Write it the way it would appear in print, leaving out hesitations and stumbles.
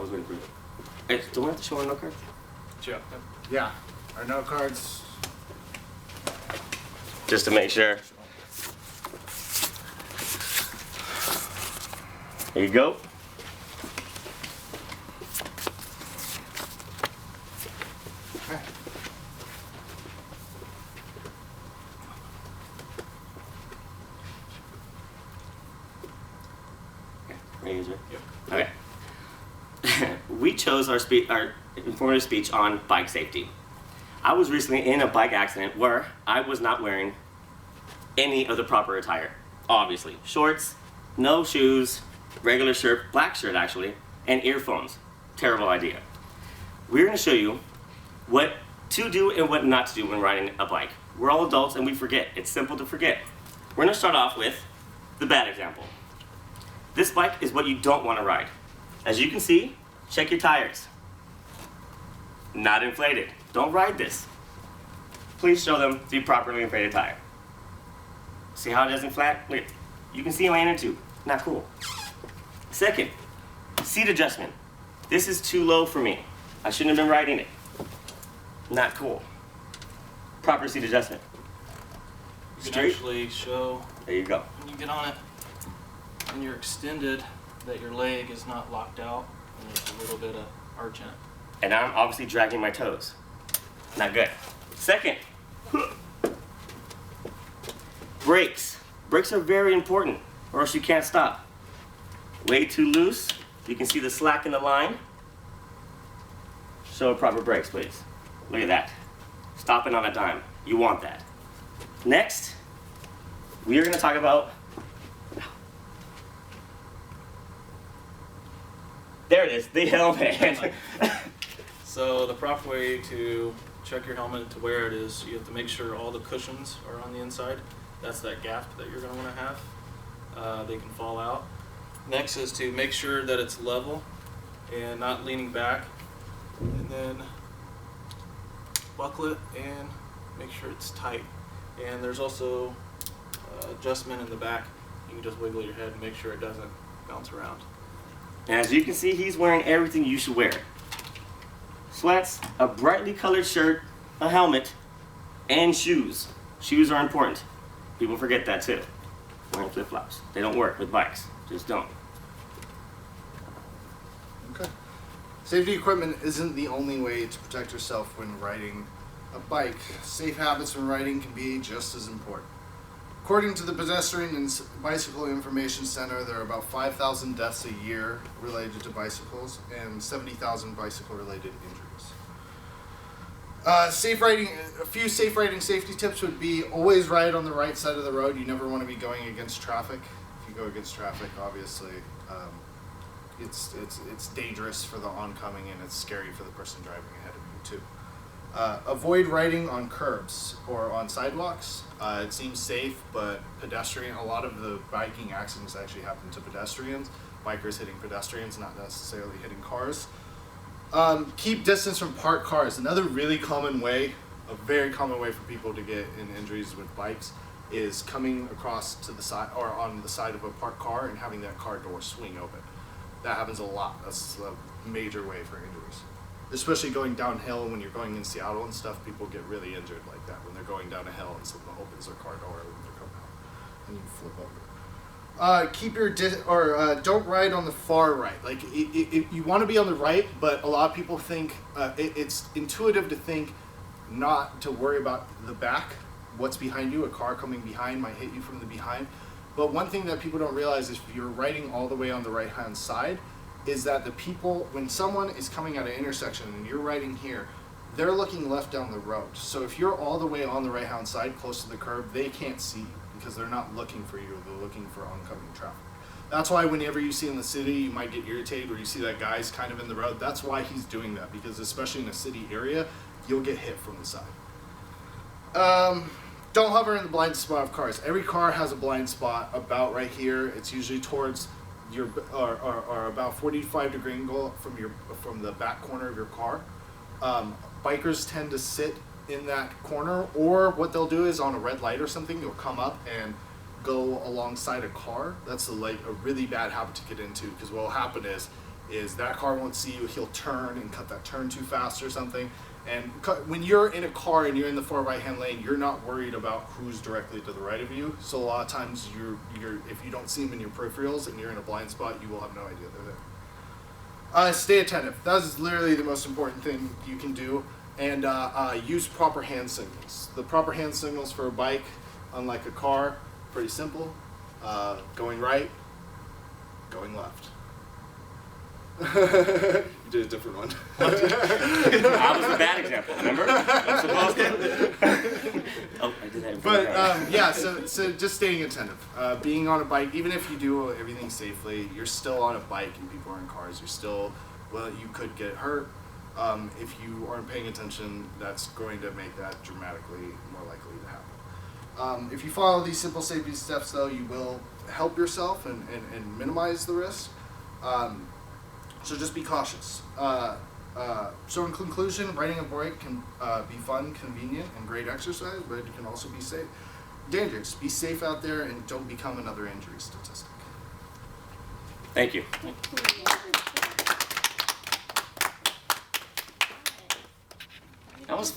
was waiting for you. Hey, do we have to show our note cards? Yeah. Yeah, our note cards. Just to make sure. Here you go. Okay. Ready, user? Yep. Okay. We chose our informative speech on bike safety. I was recently in a bike accident where I was not wearing any of the proper attire. Obviously, shorts, no shoes, regular shirt, black shirt actually, and earphones. Terrible idea. We're going to show you what to do and what not to do when riding a bike. We're all adults and we forget. It's simple to forget. We're going to start off with the bad example. This bike is what you don't want to ride. As you can see, check your tires. Not inflated. Don't ride this. Please show them the properly inflated tire. See how it doesn't flat? Look, you can see my inner tube. Not cool. Second, seat adjustment. This is too low for me. I shouldn't have been riding it. Not cool. Proper seat adjustment. You can Straight. actually show There you go. when you get on it and you're extended that your leg is not locked out and there's a little bit of arch in it. And I'm obviously dragging my toes. Not good. Second, brakes. Brakes are very important or else you can't stop. Way too loose. You can see the slack in the line. Show proper brakes, please. Look at that. Stopping on a dime. You want that. Next, we are going to talk about. There it is, the helmet. So the proper way to check your helmet to wear it is you have to make sure all the cushions are on the inside. That's that gap that you're going to want to have. They can fall out. Next is to make sure that it's level and not leaning back. And then buckle it and make sure it's tight. And there's also adjustment in the back. You can just wiggle your head and make sure it doesn't bounce around. And as you can see, he's wearing everything you should wear. Sweats, a brightly colored shirt, a helmet, and shoes. Shoes are important. People forget that too. Wearing flip-flops. They don't work with bikes. Just don't. Okay. Safety equipment isn't the only way to protect yourself when riding a bike. Safe habits when riding can be just as important. According to the Pedestrian and Bicycle Information Center, there are about 5,000 deaths a year related to bicycles and 70,000 bicycle-related injuries. Safe riding. A few safe riding safety tips would be always ride on the right side of the road. You never want to be going against traffic. If you go against traffic, obviously, it's dangerous for the oncoming and it's scary for the person driving ahead of you too. Avoid riding on curbs or on sidewalks. It seems safe, but a lot of the biking accidents actually happen to pedestrians. Bikers hitting pedestrians, not necessarily hitting cars. Keep distance from parked cars. Another really common way, a very common way for people to get in injuries with bikes is coming across to the side or on the side of a parked car and having that car door swing open. That happens a lot. That's a major way for injuries. Especially going downhill when you're going in Seattle and stuff, people get really injured like that when they're going down a hill and someone opens their car door when they're coming out and you flip over. Keep your don't ride on the far right. Like you want to be on the right, but a lot of people think it's intuitive to think not to worry about the back, what's behind you. A car coming behind might hit you from the behind. But one thing that people don't realize is if you're riding all the way on the right hand side, is that when someone is coming at an intersection and you're riding here, they're looking left down the road. So if you're all the way on the right hand side close to the curb, they can't see you because they're not looking for you, they're looking for oncoming traffic. That's why whenever you see in the city, you might get irritated where you see that guy's kind of in the road. That's why he's doing that, because especially in a city area, you'll get hit from the side. Don't hover in the blind spot of cars. Every car has a blind spot about right here. It's usually towards your or about 45-degree angle from the back corner of your car. Bikers tend to sit in that corner, or what they'll do is on a red light or something, you'll come up and go alongside a car. That's a really bad habit to get into, because what will happen is is that car won't see you. He'll turn and cut that turn too fast or something. And when you're in a car and you're in the far right-hand lane, you're not worried about who's directly to the right of you. So a lot of times, if you don't see them in your peripherals and you're in a blind spot, you will have no idea they're there. Stay attentive. That is literally the most important thing you can do. And use proper hand signals. The proper hand signals for a bike, unlike a car, pretty simple. Going right, going left. You did a different one. I was a bad example, remember? I'm supposed to. Oh, I did that in front of But yeah, so just staying attentive. Being on a bike, even if you do everything safely, you're still on a bike and people are in cars. You're still, well, you could get hurt. If you aren't paying attention, that's going to make that dramatically more likely to happen. If you follow these simple safety steps, though, you will help yourself and minimize the risk. So just be cautious. So in conclusion, riding a bike can be fun, convenient, and great exercise, but it can also be dangerous. Be safe out there and don't become another injury statistic. Thank you. That was